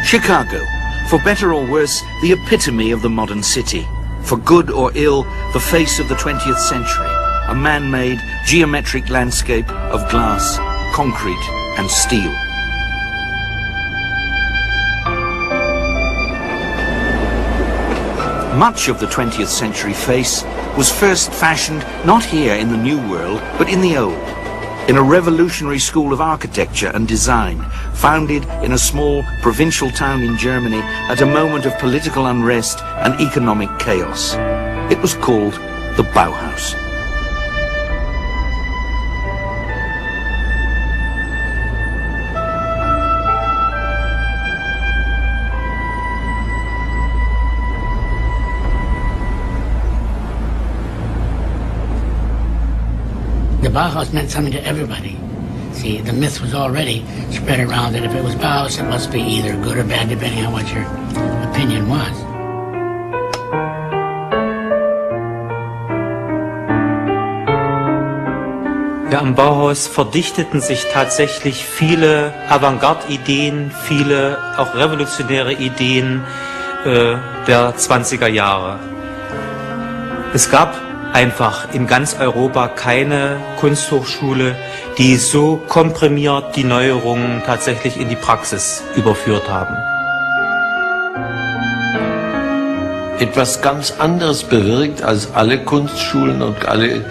Chicago, for better or worse, the epitome of the modern city. For good or ill, the face of the 20th century, a man-made geometric landscape of glass, concrete and steel. Much of the 20th century face was first fashioned not here in the New World, but in the Old, in a revolutionary school of architecture and design, founded in a small provincial town in Germany at a moment of political unrest and economic chaos. It was called the Bauhaus. The Bauhaus meant something to everybody. See, the myth was already spread around that if it was Bauhaus, it must be either good or bad, depending on what your opinion was. Ja, am Bauhaus verdichteten sich tatsächlich viele Avantgarde-Ideen, viele auch revolutionäre Ideen der 20er Jahre. Es gab einfach in ganz Europa keine Kunsthochschule, die so komprimiert die Neuerungen tatsächlich in die Praxis überführt haben. Etwas ganz anderes bewirkt als alle Kunstschulen und alle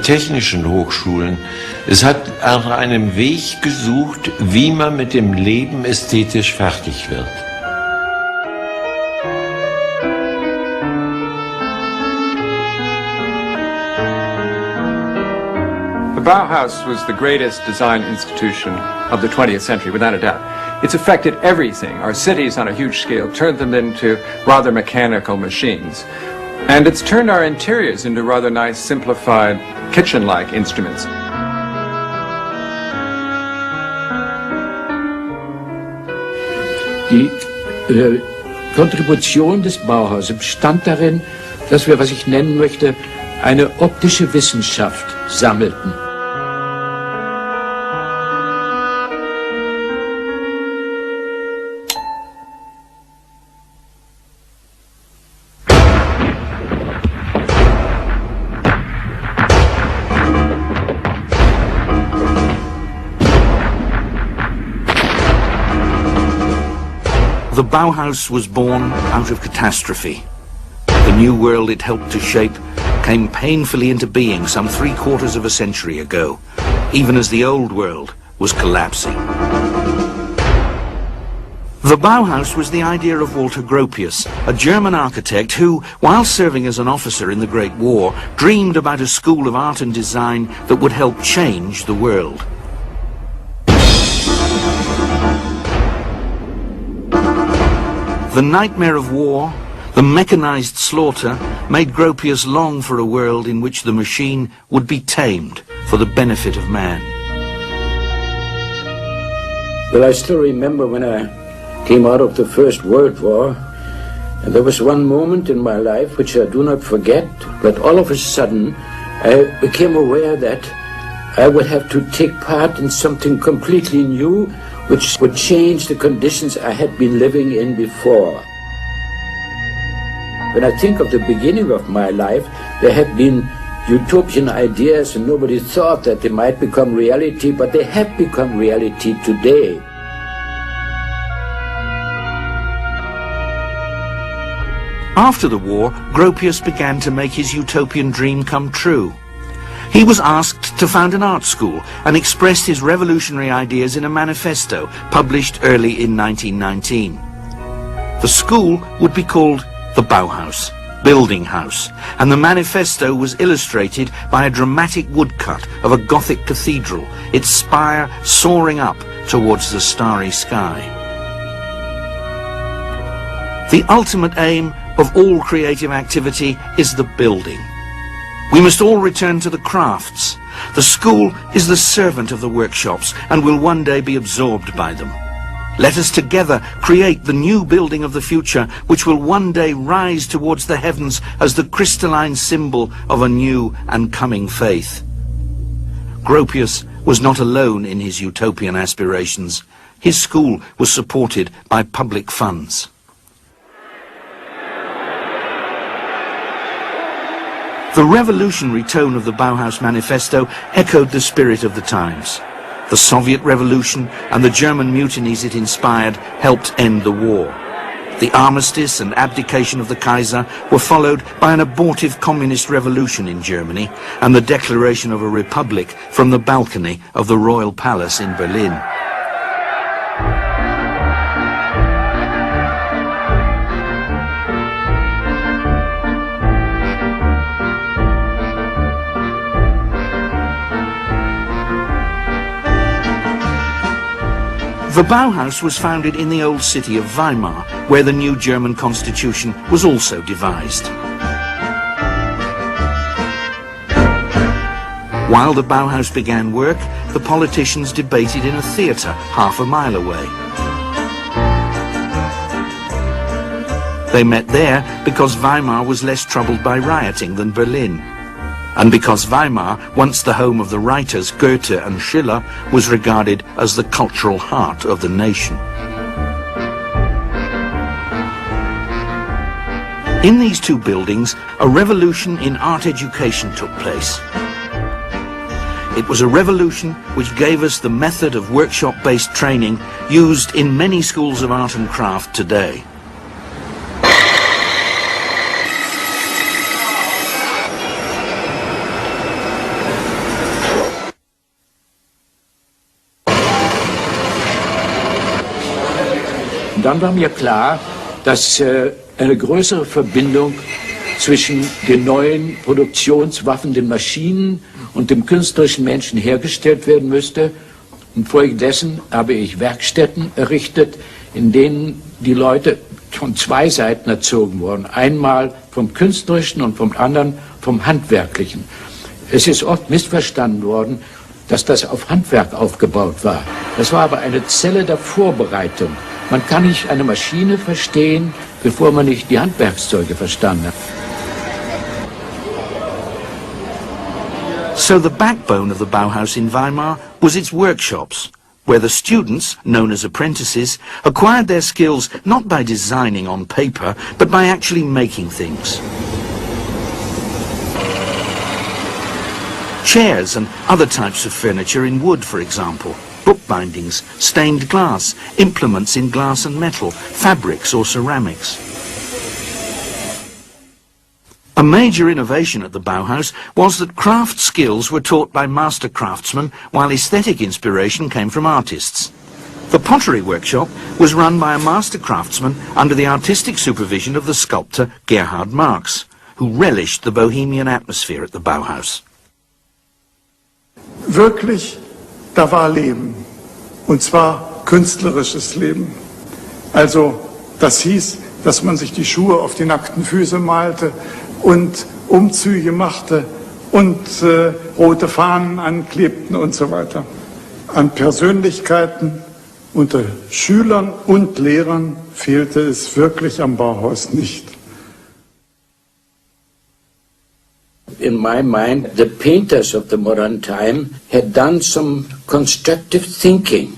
technischen Hochschulen. Es hat nach einem Weg gesucht, wie man mit dem Leben ästhetisch fertig wird. The Bauhaus was the greatest design institution of the 20th century, without a doubt. It's affected everything. Our cities on a huge scale turned them into rather mechanical machines. And it's turned our interiors into rather nice, simplified, kitchen-like instruments. Die Kontribution des Bauhaus bestand darin, dass wir, was ich nennen möchte, eine optische Wissenschaft sammelten. The Bauhaus was born out of catastrophe. The new world it helped to shape came painfully into being some 3/4 of a century ago, even as the old world was collapsing. The Bauhaus was the idea of Walter Gropius, a German architect who, while serving as an officer in the Great War, dreamed about a school of art and design that would help change the world. The nightmare of war, the mechanized slaughter, made Gropius long for a world in which the machine would be tamed for the benefit of man. Well, I still remember when I came out of the First World War, and there was one moment in my life which I do not forget, that all of a sudden I became aware that I would have to take part in something completely new, which would change the conditions I had been living in before. When I think of the beginning of my life, there had been utopian ideas and nobody thought that they might become reality, but they have become reality today. After the war, Gropius began to make his utopian dream come true. He was asked to found an art school and expressed his revolutionary ideas in a manifesto published early in 1919. The school would be called the Bauhaus, Building House, and the manifesto was illustrated by a dramatic woodcut of a Gothic cathedral, its spire soaring up towards the starry sky. The ultimate aim of all creative activity is the building. We must all return to the crafts. The school is the servant of the workshops and will one day be absorbed by them. Let us together create the new building of the future, which will one day rise towards the heavens as the crystalline symbol of a new and coming faith. Gropius was not alone in his utopian aspirations. His school was supported by public funds. The revolutionary tone of the Bauhaus Manifesto echoed the spirit of the times. The Soviet Revolution and the German mutinies it inspired helped end the war. The armistice and abdication of the Kaiser were followed by an abortive communist revolution in Germany and the declaration of a republic from the balcony of the Royal Palace in Berlin. The Bauhaus was founded in the old city of Weimar, where the new German constitution was also devised. While the Bauhaus began work, the politicians debated in a theatre half a mile away. They met there because Weimar was less troubled by rioting than Berlin, and because Weimar, once the home of the writers Goethe and Schiller, was regarded as the cultural heart of the nation. In these two buildings, a revolution in art education took place. It was a revolution which gave us the method of workshop-based training used in many schools of art and craft today. Dann war mir klar, dass eine größere Verbindung zwischen den neuen Produktionswaffen, den Maschinen und dem künstlerischen Menschen hergestellt werden müsste. Und folgedessen habe ich Werkstätten errichtet, in denen die Leute von zwei Seiten erzogen wurden. Einmal vom Künstlerischen und vom anderen vom Handwerklichen. Es ist oft missverstanden worden, dass das auf Handwerk aufgebaut war. Das war aber eine Zelle der Vorbereitung. Man kann nicht eine Maschine verstehen, bevor man nicht die Handwerkszeuge verstanden hat. So the backbone of the Bauhaus in Weimar was its workshops, where the students, known as apprentices, acquired their skills not by designing on paper, but by actually making things. Chairs and other types of furniture in wood, for example, bookbindings, stained glass, implements in glass and metal, fabrics or ceramics. A major innovation at the Bauhaus was that craft skills were taught by master craftsmen, while aesthetic inspiration came from artists. The pottery workshop was run by a master craftsman under the artistic supervision of the sculptor Gerhard Marx, who relished the bohemian atmosphere at the Bauhaus. Wirklich, da war Leben, und zwar künstlerisches Leben. Also das hieß, dass man sich die Schuhe auf die nackten Füße malte und Umzüge machte und rote Fahnen anklebten und so weiter. An Persönlichkeiten unter Schülern und Lehrern fehlte es wirklich am Bauhaus nicht. In my mind, the painters of the modern time had done some constructive thinking.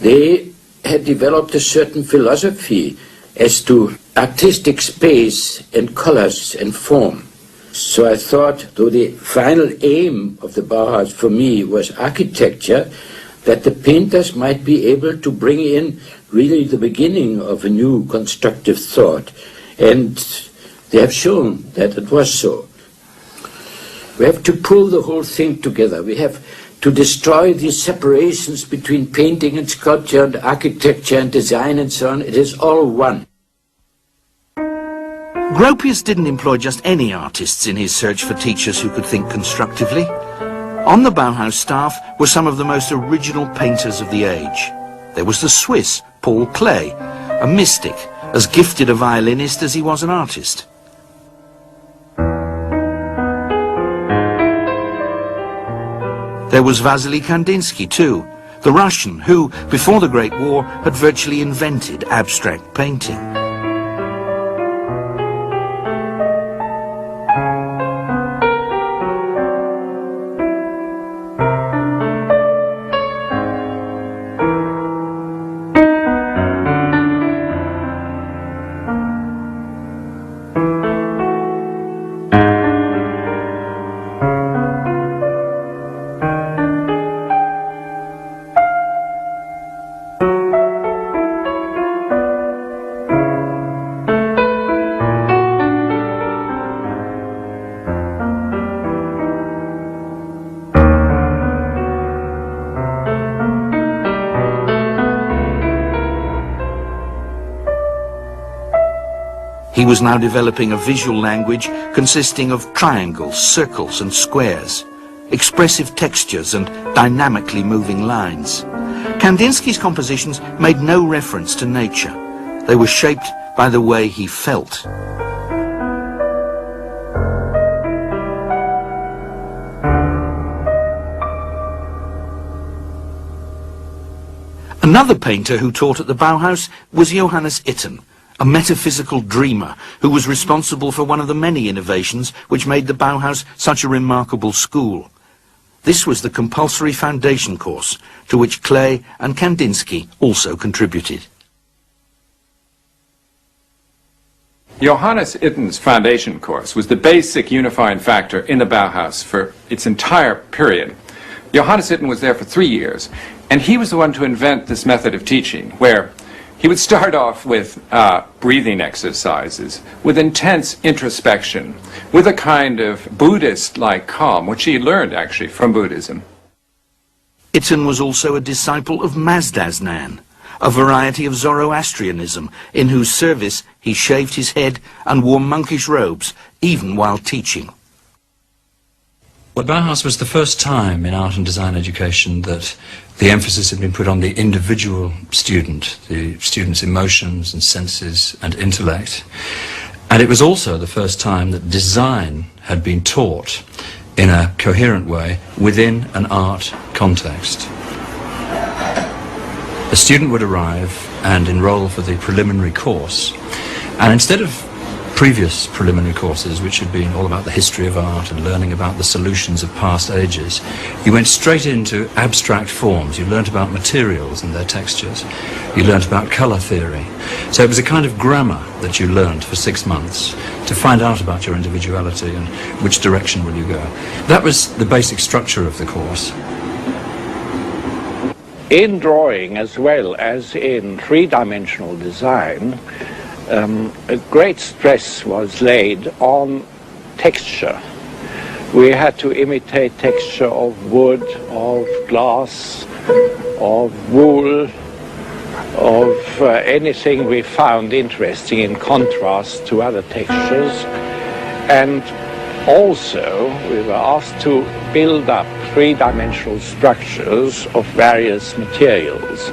They had developed a certain philosophy as to artistic space and colors and form. So I thought, though the final aim of the Bauhaus for me was architecture, that the painters might be able to bring in really the beginning of a new constructive thought. And they have shown that it was so. We have to pull the whole thing together. We have to destroy these separations between painting and sculpture and architecture and design and so on. It is all one. Gropius didn't employ just any artists in his search for teachers who could think constructively. On the Bauhaus staff were some of the most original painters of the age. There was the Swiss Paul Klee, a mystic, as gifted a violinist as he was an artist. There was Vasily Kandinsky too, the Russian who, before the Great War, had virtually invented abstract painting. He was now developing a visual language consisting of triangles, circles and squares, expressive textures and dynamically moving lines. Kandinsky's compositions made no reference to nature. They were shaped by the way he felt. Another painter who taught at the Bauhaus was Johannes Itten, a metaphysical dreamer who was responsible for one of the many innovations which made the Bauhaus such a remarkable school. This was the compulsory foundation course, to which Klee and Kandinsky also contributed. Johannes Itten's foundation course was the basic unifying factor in the Bauhaus for its entire period. Johannes Itten was there for 3 years, and he was the one to invent this method of teaching, where he would start off with breathing exercises, with intense introspection, with a kind of Buddhist-like calm, which he learned actually from Buddhism. Itten was also a disciple of Mazdaznan, a variety of Zoroastrianism, in whose service he shaved his head and wore monkish robes, even while teaching. Well, Bauhaus was the first time in art and design education that the emphasis had been put on the individual student, the student's emotions and senses and intellect. And it was also the first time that design had been taught in a coherent way within an art context. A student would arrive and enroll for the preliminary course, and instead of previous preliminary courses, which had been all about the history of art and learning about the solutions of past ages, you went straight into abstract forms. You learnt about materials and their textures. You learnt about colour theory. So it was a kind of grammar that you learnt for 6 months to find out about your individuality and which direction will you go. That was the basic structure of the course. In drawing as well as in three-dimensional design, a great stress was laid on texture. We had to imitate texture of wood, of glass, of wool, of anything we found interesting in contrast to other textures. And also we were asked to build up three-dimensional structures of various materials.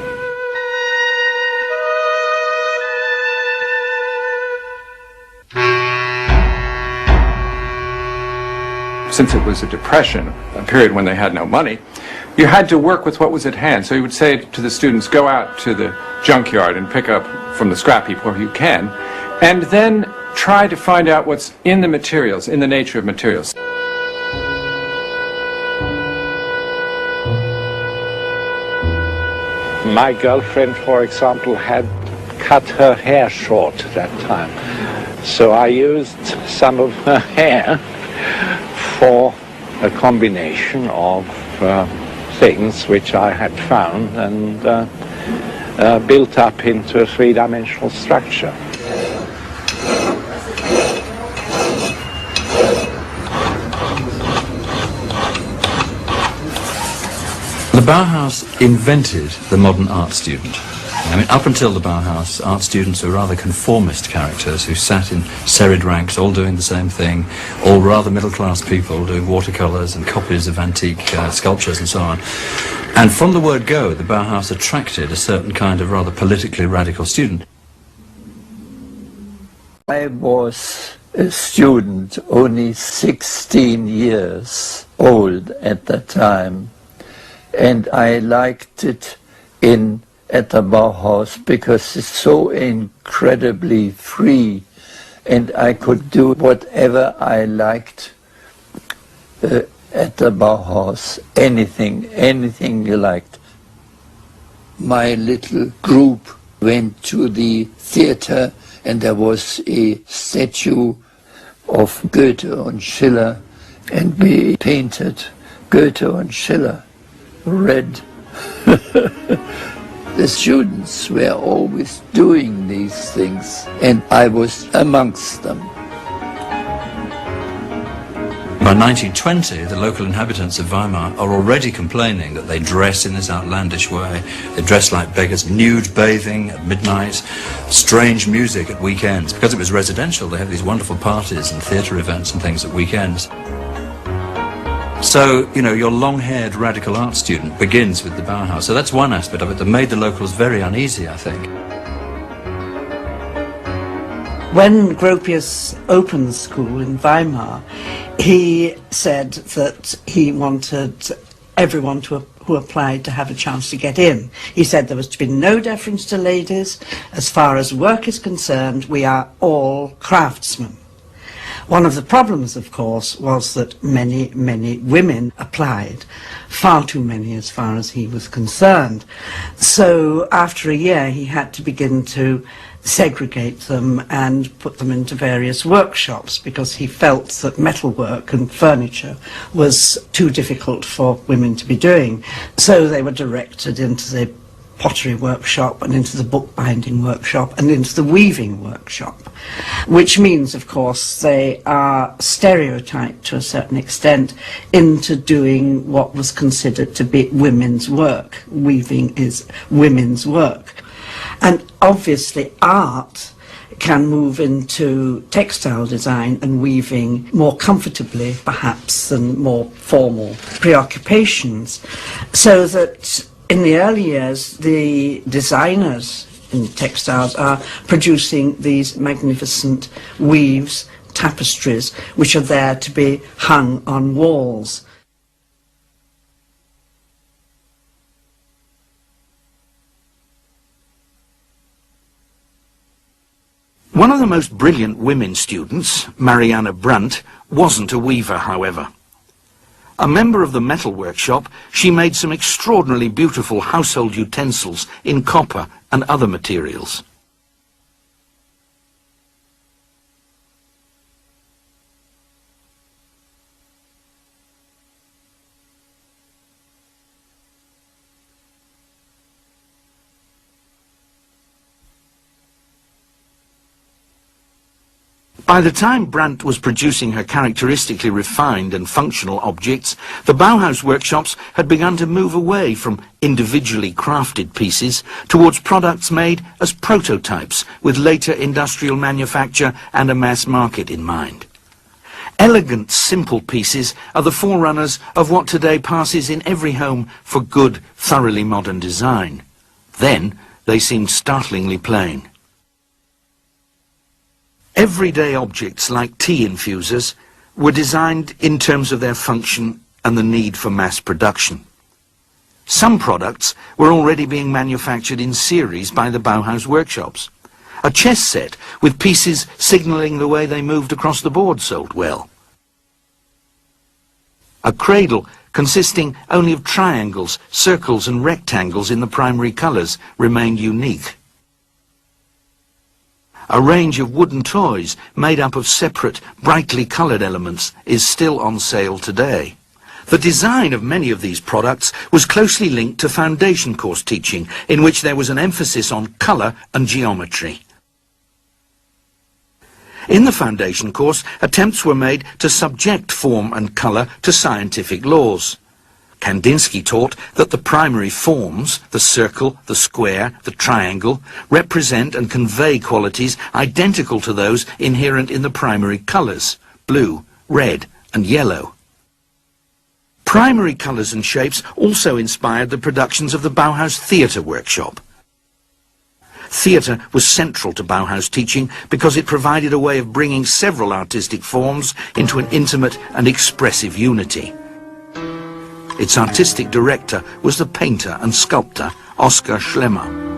Since it was a depression, a period when they had no money, you had to work with what was at hand. So you would say to the students, go out to the junkyard and pick up from the scrap heap where you can, and then try to find out what's in the materials, in the nature of materials. My girlfriend, for example, had cut her hair short that time. So I used some of her hair for a combination of things which I had found and built up into a three-dimensional structure. The Bauhaus invented the modern art student. I mean, up until the Bauhaus, art students were rather conformist characters who sat in serried ranks, all doing the same thing, all rather middle-class people doing watercolours and copies of antique sculptures and so on. And from the word go, the Bauhaus attracted a certain kind of rather politically radical student. I was a student, only 16 years old at that time, and I liked it at the Bauhaus because it's so incredibly free, and I could do whatever I liked at the Bauhaus, anything you liked. My little group went to the theater, and there was a statue of Goethe and Schiller, and we painted Goethe and Schiller red. The students were always doing these things, and I was amongst them. By 1920, the local inhabitants of Weimar are already complaining that they dress in this outlandish way. They dress like beggars, nude bathing at midnight, strange music at weekends. Because it was residential, they have these wonderful parties and theatre events and things at weekends. So, you know, your long-haired radical art student begins with the Bauhaus. So that's one aspect of it that made the locals very uneasy, I think. When Gropius opened the school in Weimar, he said that he wanted everyone who applied to have a chance to get in. He said there was to be no deference to ladies. As far as work is concerned, we are all craftsmen. One of the problems, of course, was that many, many women applied, far too many as far as he was concerned. So after a year, he had to begin to segregate them and put them into various workshops because he felt that metalwork and furniture was too difficult for women to be doing. So they were directed into the pottery workshop and into the bookbinding workshop and into the weaving workshop, which means, of course, they are stereotyped to a certain extent into doing what was considered to be women's work. Weaving is women's work. And obviously art can move into textile design and weaving more comfortably, perhaps, than more formal preoccupations. So that in the early years, the designers in textiles are producing these magnificent weaves, tapestries, which are there to be hung on walls. One of the most brilliant women students, Marianne Brandt, wasn't a weaver, however. A member of the metal workshop, she made some extraordinarily beautiful household utensils in copper and other materials. By the time Brandt was producing her characteristically refined and functional objects, the Bauhaus workshops had begun to move away from individually crafted pieces towards products made as prototypes with later industrial manufacture and a mass market in mind. Elegant, simple pieces are the forerunners of what today passes in every home for good, thoroughly modern design. Then they seemed startlingly plain. Everyday objects like tea infusers were designed in terms of their function and the need for mass production. Some products were already being manufactured in series by the Bauhaus workshops. A chess set with pieces signalling the way they moved across the board sold well. A cradle consisting only of triangles, circles and rectangles in the primary colours remained unique. A range of wooden toys made up of separate, brightly coloured elements is still on sale today. The design of many of these products was closely linked to foundation course teaching, in which there was an emphasis on colour and geometry. In the foundation course, attempts were made to subject form and colour to scientific laws. Kandinsky taught that the primary forms, the circle, the square, the triangle, represent and convey qualities identical to those inherent in the primary colours, blue, red and yellow. Primary colours and shapes also inspired the productions of the Bauhaus theatre workshop. Theatre was central to Bauhaus teaching because it provided a way of bringing several artistic forms into an intimate and expressive unity. Its artistic director was the painter and sculptor Oskar Schlemmer.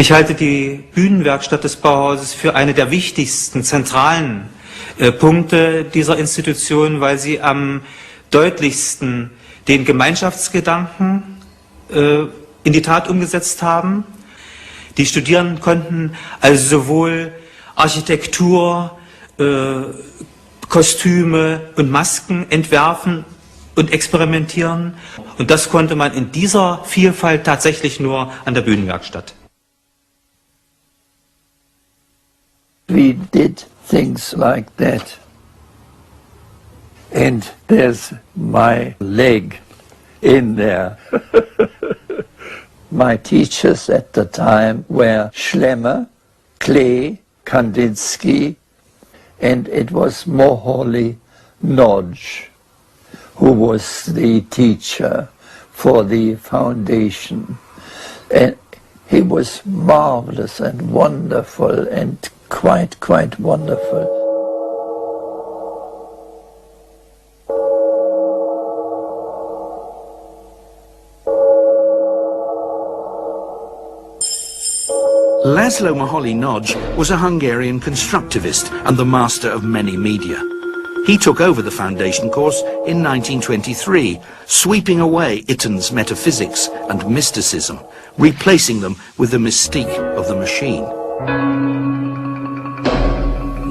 Ich halte die Bühnenwerkstatt des Bauhauses für eine der wichtigsten, zentralen Punkte dieser Institution, weil sie am deutlichsten den Gemeinschaftsgedanken in die Tat umgesetzt haben. Die Studierenden konnten also sowohl Architektur, Kostüme und Masken entwerfen und experimentieren. Und das konnte man in dieser Vielfalt tatsächlich nur an der Bühnenwerkstatt. We did things like that. And there's my leg in there. My teachers at the time were Schlemmer, Klee, Kandinsky, and it was Moholy Nodge, who was the teacher for the foundation. And he was marvelous and wonderful and quite wonderful. Laszlo Moholy-Nagy was a Hungarian constructivist and the master of many media. He took over the foundation course in 1923, sweeping away Itten's metaphysics and mysticism, replacing them with the mystique of the machine.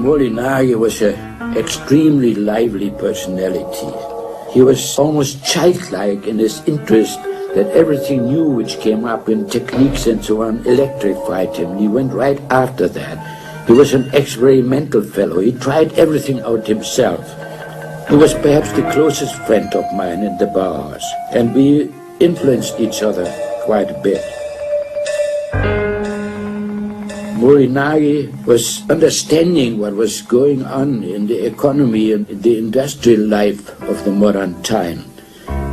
Moholy-Nagy was an extremely lively personality. He was almost childlike in his interest that everything new which came up in techniques and so on electrified him. He went right after that. He was an experimental fellow. He tried everything out himself. He was perhaps the closest friend of mine in the Bauhaus, and we influenced each other quite a bit. Moholy-Nagy was understanding what was going on in the economy and the industrial life of the modern time,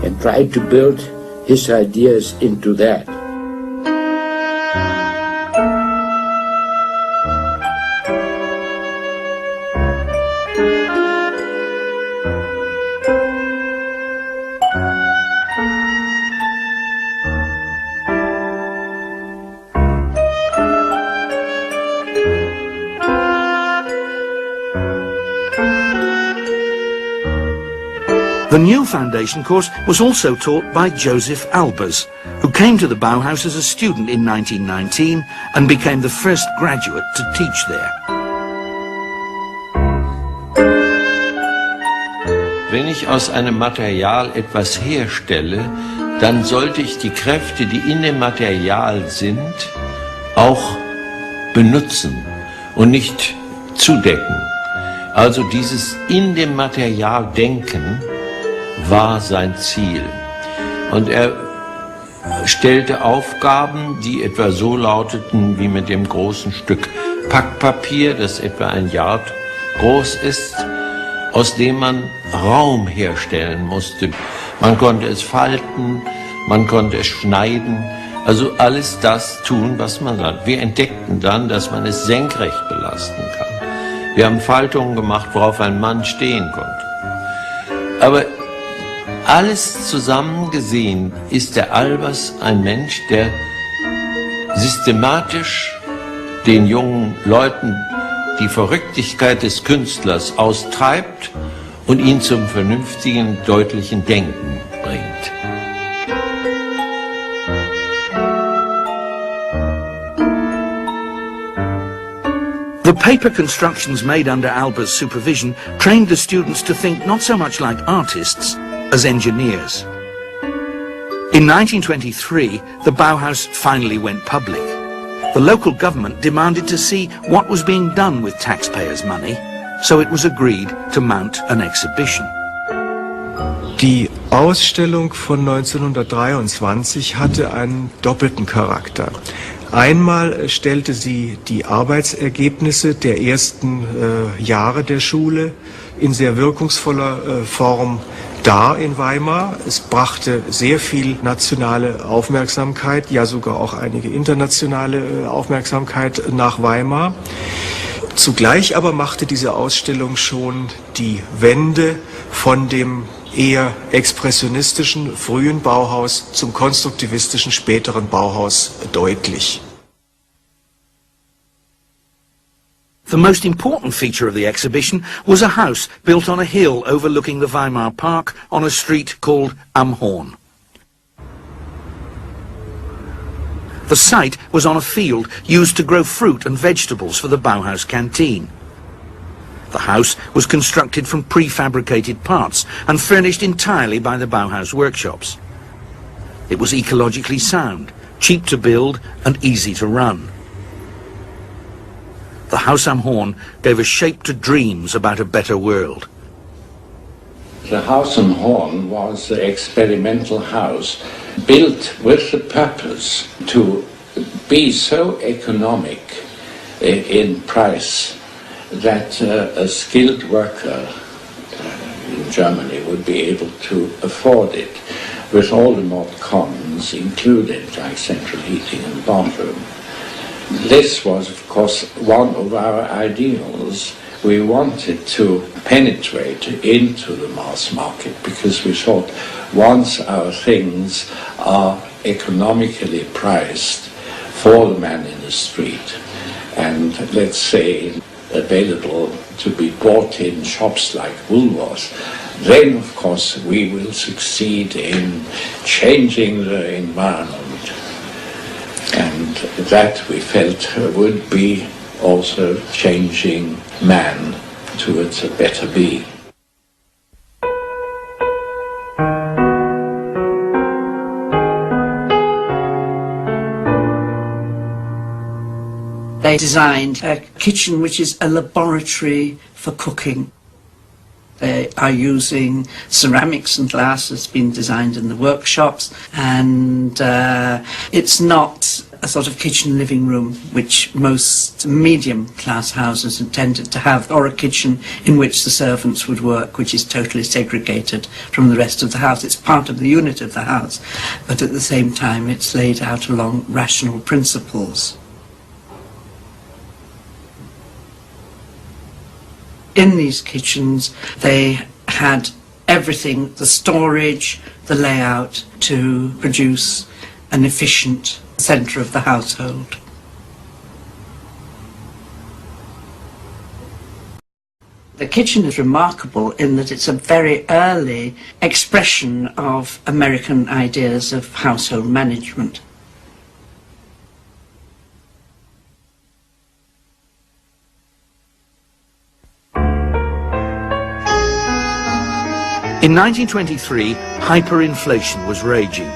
and tried to build his ideas into that. The new foundation course was also taught by Joseph Albers, who came to the Bauhaus as a student in 1919 and became the first graduate to teach there. Wenn ich aus einem Material etwas herstelle, dann sollte ich die Kräfte, die in dem Material sind, auch benutzen und nicht zudecken. Also dieses in dem Material denken war sein Ziel. Und er stellte Aufgaben, die etwa so lauteten wie mit dem großen Stück Packpapier, das etwa ein Yard groß ist, aus dem man Raum herstellen musste. Man konnte es falten, man konnte es schneiden, also alles das tun, was man sagt. Wir entdeckten dann, dass man es senkrecht belasten kann. Wir haben Faltungen gemacht, worauf ein Mann stehen konnte. Aber alles zusammen gesehen ist der Albers ein Mensch, der systematisch den jungen Leuten die Verrücktigkeit des Künstlers austreibt und ihn zum vernünftigen, deutlichen Denken bringt. The paper constructions made under Albers' supervision trained the students to think not so much like artists as engineers. In 1923, the Bauhaus finally went public. The local government demanded to see what was being done with taxpayers' money, so it was agreed to mount an exhibition. Die Ausstellung von 1923 hatte einen doppelten Charakter. Einmal stellte sie die Arbeitsergebnisse der ersten Jahre der Schule in sehr wirkungsvoller Form dar in Weimar. Es brachte sehr viel nationale Aufmerksamkeit, ja sogar auch einige internationale Aufmerksamkeit nach Weimar. Zugleich aber machte diese Ausstellung schon die Wende von dem eher expressionistischen frühen Bauhaus zum konstruktivistischen späteren Bauhaus deutlich. The most important feature of the exhibition was a house built on a hill overlooking the Weimar Park on a street called Am Horn. The site was on a field used to grow fruit and vegetables for the Bauhaus canteen. The house was constructed from prefabricated parts and furnished entirely by the Bauhaus workshops. It was ecologically sound, cheap to build and easy to run. The Haus am Horn gave a shape to dreams about a better world. The Haus am Horn was an experimental house built with the purpose to be so economic in price that a skilled worker in Germany would be able to afford it, with all the mod cons included, like central heating and bathroom. This was, of course, one of our ideals. We wanted to penetrate into the mass market because we thought once our things are economically priced for the man in the street and, let's say, available to be bought in shops like Woolworths, then, of course, we will succeed in changing the environment. And that, we felt, would be also changing man towards a better being. They designed a kitchen which is a laboratory for cooking. They are using ceramics and glass that's been designed in the workshops, and it's not a sort of kitchen living room which most medium-class houses intended to have, or a kitchen in which the servants would work, which is totally segregated from the rest of the house. It's part of the unit of the house, but at the same time it's laid out along rational principles. In these kitchens, they had everything, the storage, the layout, to produce an efficient centre of the household. The kitchen is remarkable in that it's a very early expression of American ideas of household management. In 1923, hyperinflation was raging,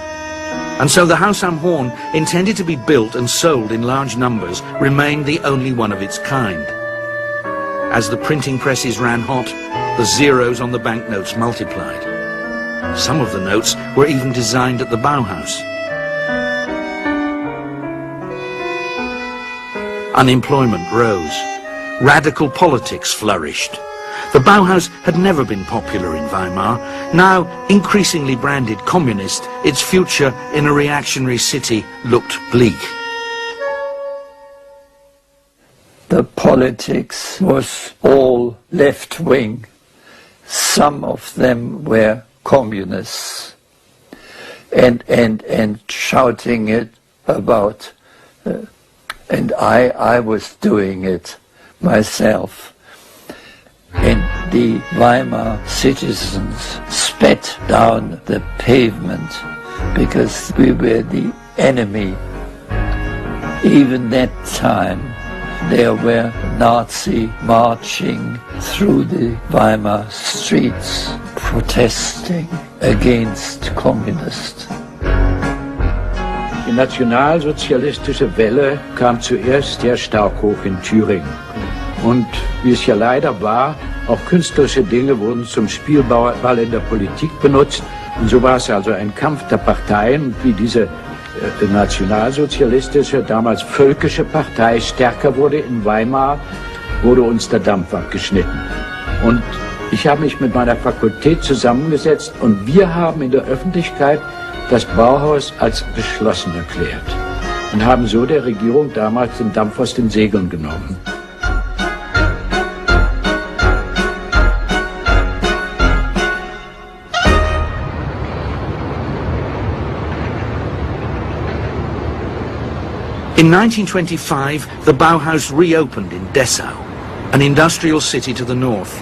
and so the Haus am Horn, intended to be built and sold in large numbers, remained the only one of its kind. As the printing presses ran hot, the zeros on the banknotes multiplied. Some of the notes were even designed at the Bauhaus. Unemployment rose. Radical politics flourished. The Bauhaus had never been popular in Weimar. Now, increasingly branded communist, its future in a reactionary city looked bleak. The politics was all left-wing. Some of them were communists, and shouting it about, and I was doing it myself. And the Weimar citizens spat down the pavement because we were the enemy. Even that time there were Nazi marching through the Weimar streets protesting against communists. Die nationalsozialistische Welle kam zuerst sehr stark hoch in Thüringen. Und wie es ja leider war, auch künstlerische Dinge wurden zum Spielball in der Politik benutzt. Und so war es also ein Kampf der Parteien. Und wie diese nationalsozialistische, damals völkische Partei stärker wurde in Weimar, wurde uns der Dampf abgeschnitten. Und ich habe mich mit meiner Fakultät zusammengesetzt und wir haben in der Öffentlichkeit das Bauhaus als geschlossen erklärt und haben so der Regierung damals den Dampf aus den Segeln genommen. In 1925, the Bauhaus reopened in Dessau. an industrial city to the north.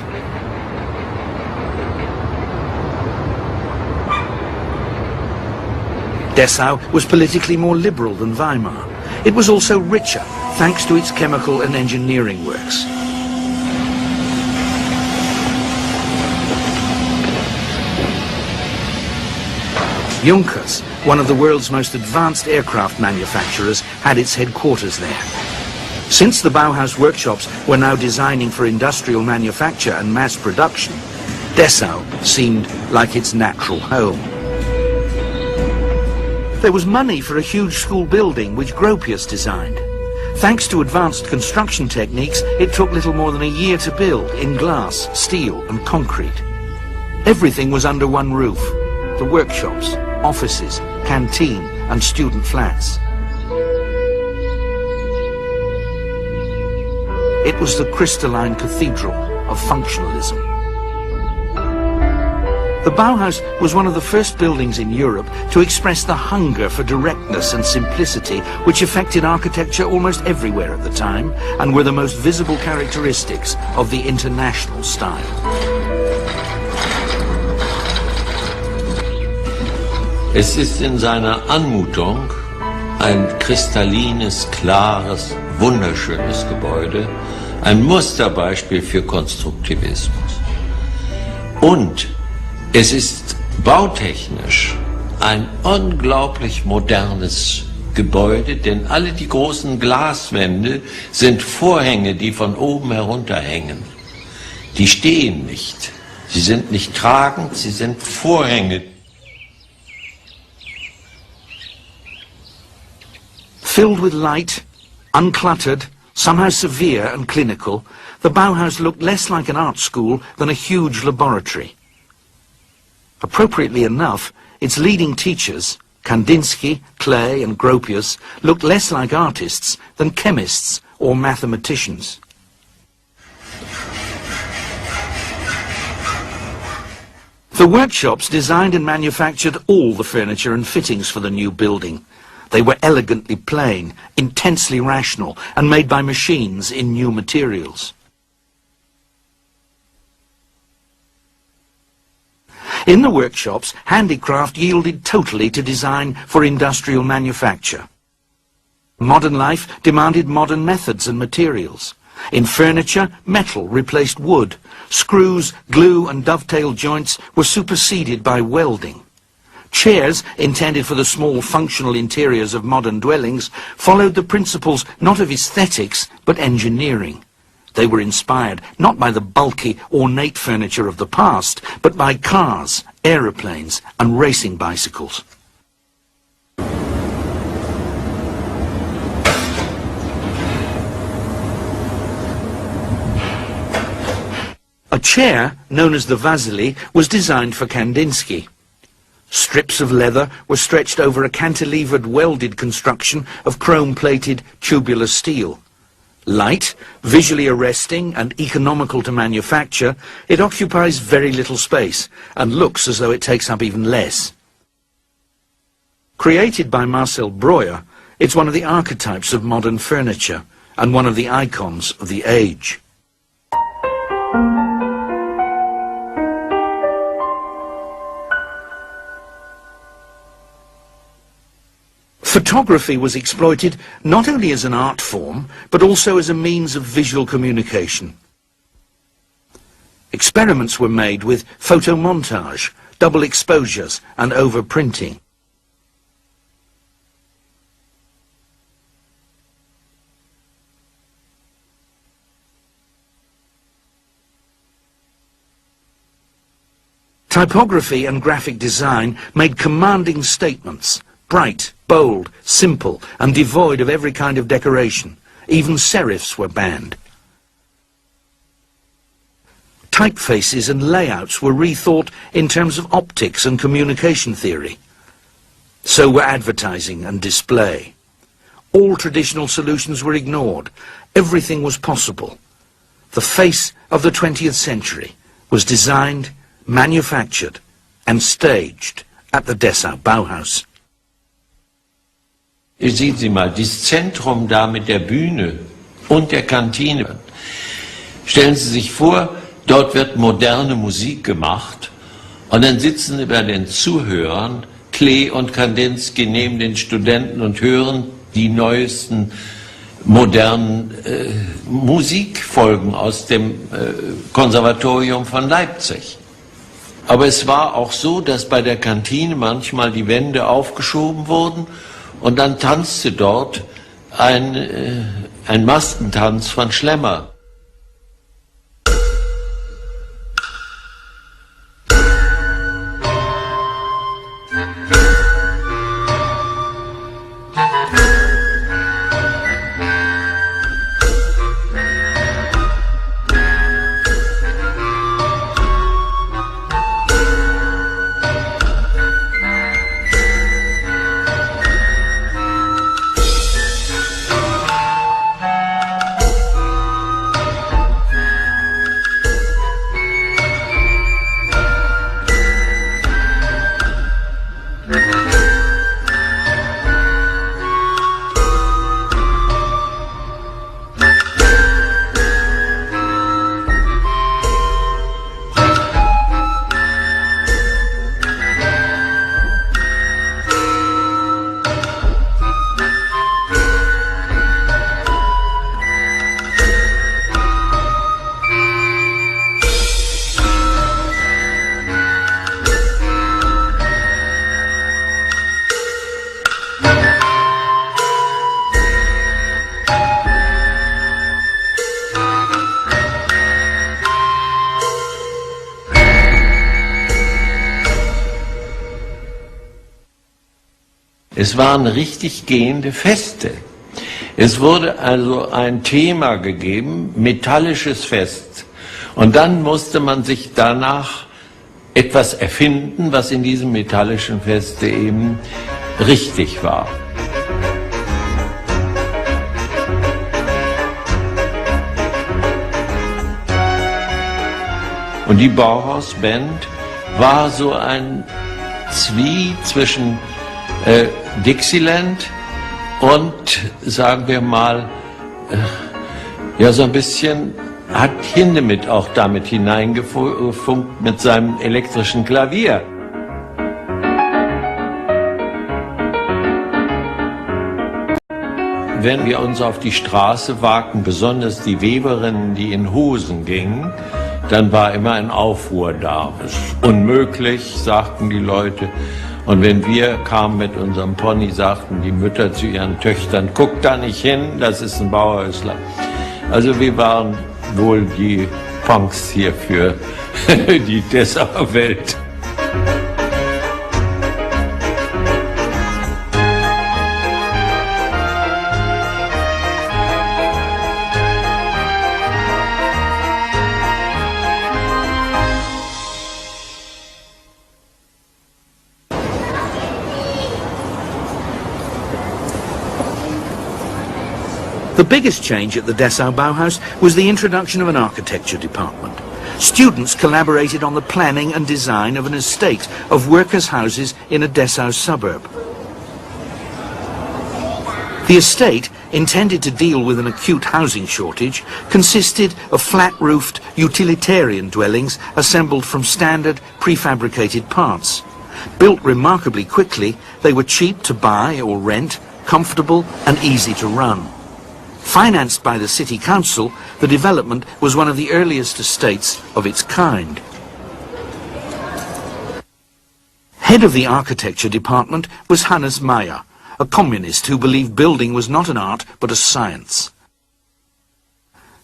Dessau was politically more liberal than Weimar. It was also richer, thanks to its chemical and engineering works. Junkers, one of the world's most advanced aircraft manufacturers, had its headquarters there. Since the Bauhaus workshops were now designing for industrial manufacture and mass production, Dessau seemed like its natural home. There was money for a huge school building which Gropius designed. Thanks to advanced construction techniques, it took little more than a year to build in glass, steel and concrete. Everything was under one roof: the workshops, offices, canteen and student flats. It was the crystalline cathedral of functionalism. The Bauhaus was one of the first buildings in Europe to express the hunger for directness and simplicity which affected architecture almost everywhere at the time and were the most visible characteristics of the international style. Es ist in seiner Anmutung ein kristallines, klares, wunderschönes Gebäude, ein Musterbeispiel für Konstruktivismus. Und es ist bautechnisch ein unglaublich modernes Gebäude, denn alle die großen Glaswände sind Vorhänge, die von oben herunterhängen. Die stehen nicht. Sie sind nicht tragend, sie sind Vorhänge. Filled with light, uncluttered, somehow severe and clinical, the Bauhaus looked less like an art school than a huge laboratory. Appropriately enough, its leading teachers, Kandinsky, Klee and Gropius, looked less like artists than chemists or mathematicians. The workshops designed and manufactured all the furniture and fittings for the new building. They were elegantly plain, intensely rational, and made by machines in new materials. In the workshops, handicraft yielded totally to design for industrial manufacture. Modern life demanded modern methods and materials. In furniture, metal replaced wood. Screws, glue and dovetail joints were superseded by welding. Chairs, intended for the small functional interiors of modern dwellings, followed the principles not of aesthetics but engineering. They were inspired not by the bulky, ornate furniture of the past, but by cars, aeroplanes and racing bicycles. A chair, known as the Vasily, was designed for Kandinsky. Strips of leather were stretched over a cantilevered welded construction of chrome-plated tubular steel. Light, visually arresting and economical to manufacture, it occupies very little space and looks as though it takes up even less. Created by Marcel Breuer, it's one of the archetypes of modern furniture and one of the icons of the age. Photography was exploited not only as an art form, but also as a means of visual communication. Experiments were made with photomontage, double exposures and overprinting. Typography and graphic design made commanding statements, bright, bold, simple, and devoid of every kind of decoration. Even serifs were banned. Typefaces and layouts were rethought in terms of optics and communication theory. So were advertising and display. All traditional solutions were ignored. Everything was possible. The face of the 20th century was designed, manufactured, and staged at the Dessau Bauhaus. Sehen Sie mal, dieses Zentrum da mit der Bühne und der Kantine. Stellen Sie sich vor, dort wird moderne Musik gemacht und dann sitzen bei den Zuhörern Klee und Kandinsky neben den Studenten und hören die neuesten modernen Musikfolgen aus dem Konservatorium von Leipzig. Aber es war auch so, dass bei der Kantine manchmal die Wände aufgeschoben wurden und dann tanzte dort ein Maskentanz von Schlemmer. Es waren richtig gehende Feste. Es wurde also ein Thema gegeben, metallisches Fest. Und dann musste man sich danach etwas erfinden, was in diesem metallischen Feste eben richtig war. Und die Bauhaus-Band war so ein Zwie zwischen Dixieland und, sagen wir mal, ja, so ein bisschen hat Hindemith auch damit hineingefunkt mit seinem elektrischen Klavier. Wenn wir uns auf die Straße wagten, besonders die Weberinnen, die in Hosen gingen, dann war immer ein Aufruhr da. Das ist unmöglich, sagten die Leute. Und wenn wir kamen mit unserem Pony, sagten die Mütter zu ihren Töchtern, guckt da nicht hin, das ist ein Bauhäusler. Also wir waren wohl die Punks hier für die Dessauer Welt. The biggest change at the Dessau Bauhaus was the introduction of an architecture department. Students collaborated on the planning and design of an estate of workers' houses in a Dessau suburb. The estate, intended to deal with an acute housing shortage, consisted of flat-roofed utilitarian dwellings assembled from standard prefabricated parts. Built remarkably quickly, they were cheap to buy or rent, comfortable and easy to run. Financed by the city council, the development was one of the earliest estates of its kind. Head of the architecture department was Hannes Meyer, a communist who believed building was not an art but a science.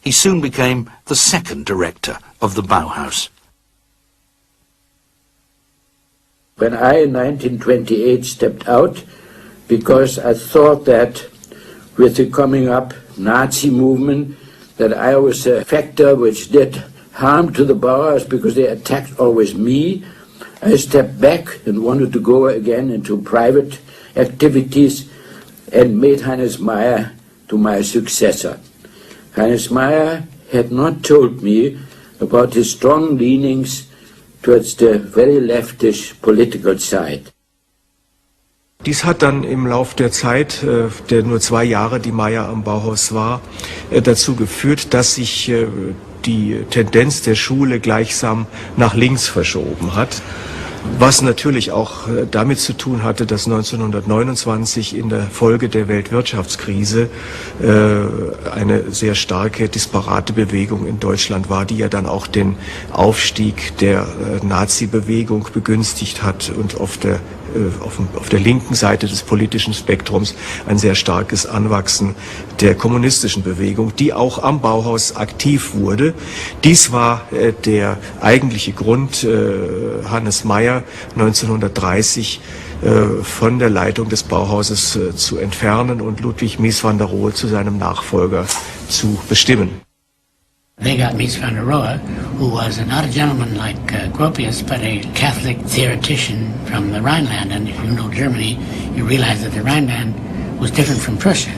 He soon became the second director of the Bauhaus. When I in 1928 stepped out, because I thought that with the coming up Nazi movement, that I was a factor which did harm to the Bauhaus because they attacked always me, I stepped back and wanted to go again into private activities and made Hannes Meyer to my successor. Hannes Meyer had not told me about his strong leanings towards the very leftish political side. Dies hat dann im Lauf der Zeit, der nur 2 Jahre die Meyer am Bauhaus war, dazu geführt, dass sich die Tendenz der Schule gleichsam nach links verschoben hat. Was natürlich auch damit zu tun hatte, dass 1929 in der Folge der Weltwirtschaftskrise eine sehr starke, disparate Bewegung in Deutschland war, die ja dann auch den Aufstieg der Nazi-Bewegung begünstigt hat und auf der linken Seite des politischen Spektrums ein sehr starkes Anwachsen der kommunistischen Bewegung, die auch am Bauhaus aktiv wurde. Dies war der eigentliche Grund, Hannes Meyer 1930 von der Leitung des Bauhauses zu entfernen und Ludwig Mies van der Rohe zu seinem Nachfolger zu bestimmen. They got Mies van der Rohe, who was not a gentleman like Gropius, but a Catholic theoretician from the Rhineland. And if you know Germany, you realize that the Rhineland was different from Prussia.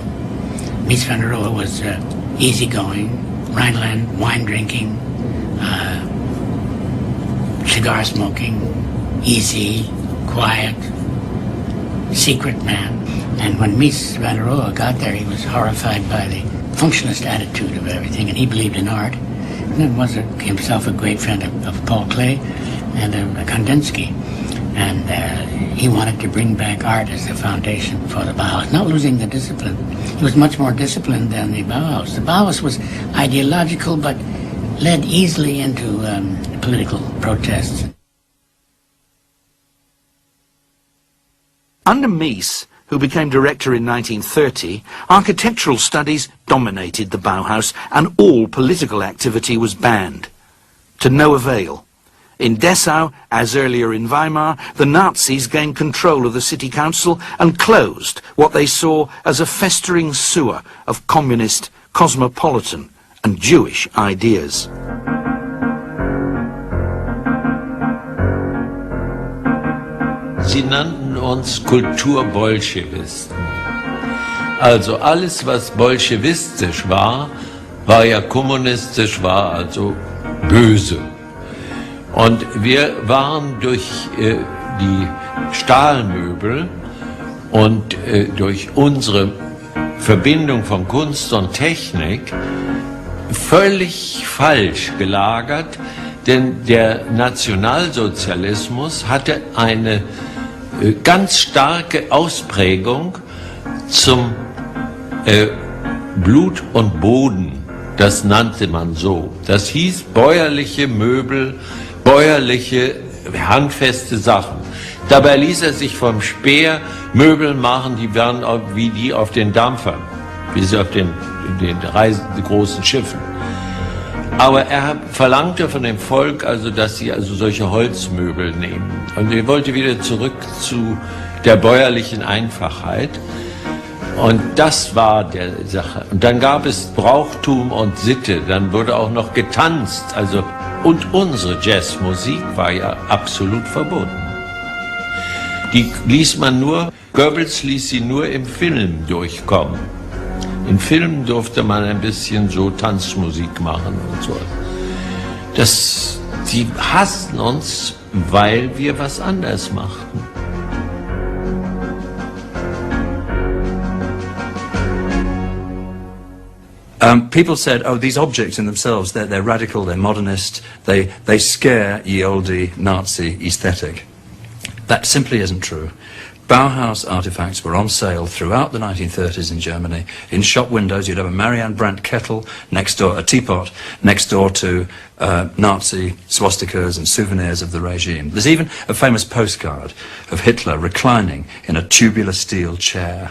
Mies van der Rohe was easygoing, Rhineland, wine drinking, cigar smoking, easy, quiet, secret man. And when Mies van der Rohe got there, he was horrified by the functionalist attitude of everything, and he believed in art. And was himself a great friend of Paul Klee and of Kandinsky. And he wanted to bring back art as the foundation for the Bauhaus, not losing the discipline. He was much more disciplined than the Bauhaus. The Bauhaus was ideological, but led easily into political protests. Under Mies, who became director in 1930, architectural studies dominated the Bauhaus and all political activity was banned. To no avail. In Dessau, as earlier in Weimar, the Nazis gained control of the city council and closed what they saw as a festering sewer of communist, cosmopolitan and Jewish ideas. Sie nannten uns Kulturbolschewisten. Also alles, was bolschewistisch war, war ja kommunistisch, war also böse. Und wir waren durch die Stahlmöbel und durch unsere Verbindung von Kunst und Technik völlig falsch gelagert, denn der Nationalsozialismus hatte eine ganz starke Ausprägung zum Blut und Boden, das nannte man so. Das hieß bäuerliche Möbel, bäuerliche, handfeste Sachen. Dabei ließ er sich vom Speer Möbel machen, die waren wie die auf den Dampfern, wie sie auf den großen Schiffen. Aber er verlangte von dem Volk also, dass sie also solche Holzmöbel nehmen. Und er wollte wieder zurück zu der bäuerlichen Einfachheit. Und das war der Sache. Und dann gab es Brauchtum und Sitte. Dann wurde auch noch getanzt. Also, und unsere Jazzmusik war ja absolut verboten. Die ließ man nur, Goebbels ließ sie nur im Film durchkommen. In Filmen durfte man ein bisschen so Tanzmusik machen und so. Die hassten uns, weil wir was anders machten. People said, oh, these objects in themselves, they're radical, they're modernist, they scare ye olde Nazi aesthetic. That simply isn't true. Bauhaus artifacts were on sale throughout the 1930s in Germany. In shop windows, you'd have a Marianne Brandt kettle next door, a teapot next door to Nazi swastikas and souvenirs of the regime. There's even a famous postcard of Hitler reclining in a tubular steel chair.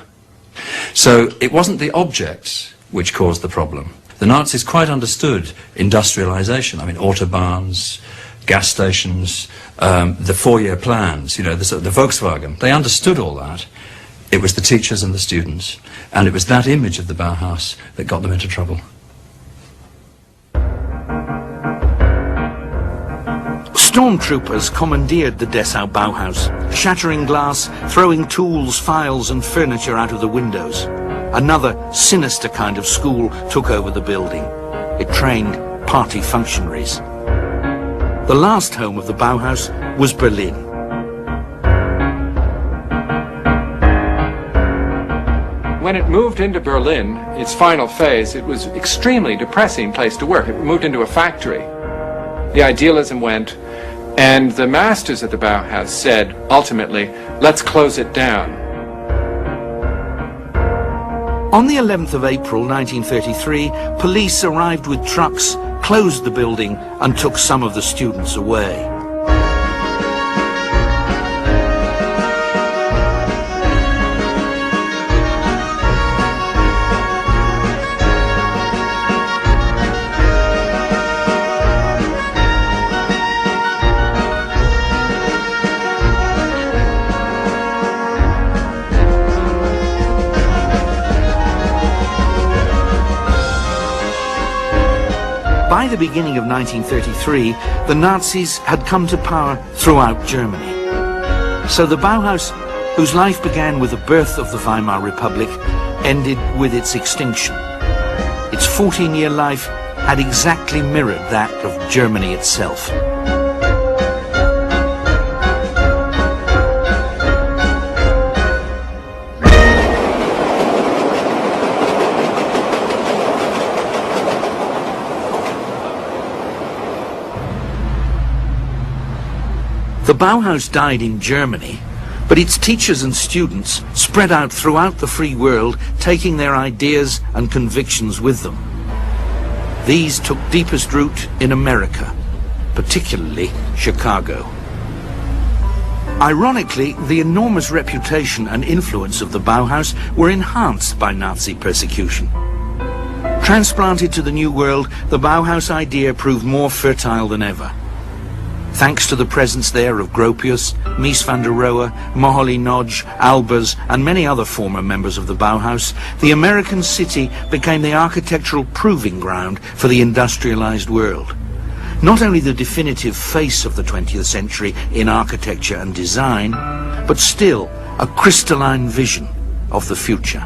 So it wasn't the objects which caused the problem. The Nazis quite understood industrialization. I mean, autobahns, gas stations, the four-year plans, you know, the Volkswagen. They understood all that. It was the teachers and the students. And it was that image of the Bauhaus that got them into trouble. Stormtroopers commandeered the Dessau Bauhaus, shattering glass, throwing tools, files and furniture out of the windows. Another sinister kind of school took over the building. It trained party functionaries. The last home of the Bauhaus was Berlin. when it moved into Berlin, its final phase, it was extremely depressing place to work. It moved into a factory. The idealism went, and the masters at the Bauhaus said, ultimately, let's close it down. On the 11th of April 1933, police arrived with trucks, closed the building and took some of the students away. By the beginning of 1933, the Nazis had come to power throughout Germany. So the Bauhaus, whose life began with the birth of the Weimar Republic, ended with its extinction. Its 14-year life had exactly mirrored that of Germany itself. The Bauhaus died in Germany, but its teachers and students spread out throughout the free world, taking their ideas and convictions with them. These took deepest root in America, particularly Chicago. Ironically, the enormous reputation and influence of the Bauhaus were enhanced by Nazi persecution. Transplanted to the New World, the Bauhaus idea proved more fertile than ever. Thanks to the presence there of Gropius, Mies van der Rohe, Moholy Nagy, Albers and many other former members of the Bauhaus, the American city became the architectural proving ground for the industrialized world. Not only the definitive face of the 20th century in architecture and design, but still a crystalline vision of the future.